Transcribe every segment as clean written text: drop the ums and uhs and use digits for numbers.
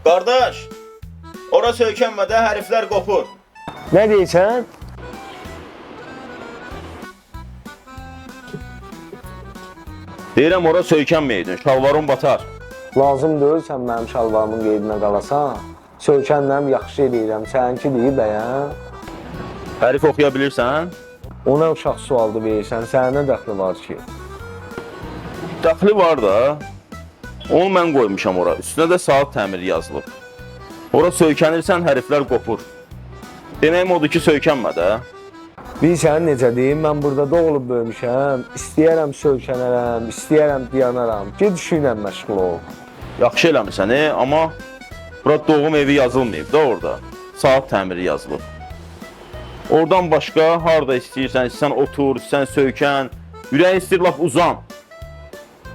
Qardaş, ora söykənmədə hərflər qopur. Ne diyeceksin? Deyirəm, ora söykənməydin, şalvarın batar. Lazım deyil sən mənim şalvarımın qeydinə qalasan. Söykənləm yaxşı eləyirəm, səninki deyib bəyən. Hərf oxuya bilirsən? Ona uşaq sualdı verirsən, sənə nə dəxli var ki? Dəxli var da. Onu mən qoymuşam ora. Üstünə də saat təmiri yazılıb. Ora söykənirsən, hərflər qopur. Deməyim odur ki, söykənmə də. Bilirsən necə deyim, mən burada doğulub böyümüşəm. İstəyərəm söykənərəm, istəyərəm diyanaram. Ged işinlə məşğul ol. Yaxşı eləmirsən, amma bura doğum evi yazılmayıb da orada. Saat təmiri yazılıb. Oradan başqa harda istəyirsən, istəyirsən otur, istəyirsən söykən, ürəyin istəyir lap uzan.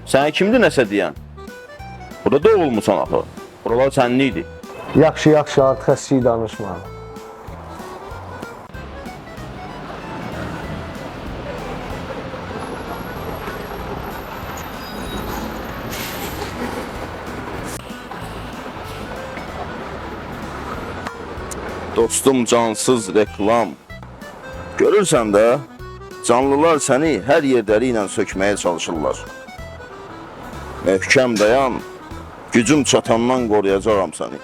Sənə kimdir nəsə deyən? Burada doğulmusan axı. Buralar sənin idi. Yaxşı, artıq əskiyi danışma. Dostum cansız reklam. Görürsən də, canlılar səni hər yerdəri ilə sökməyə çalışırlar. Möhkəm dayan, gücüm çatandan qoruyacağam səni.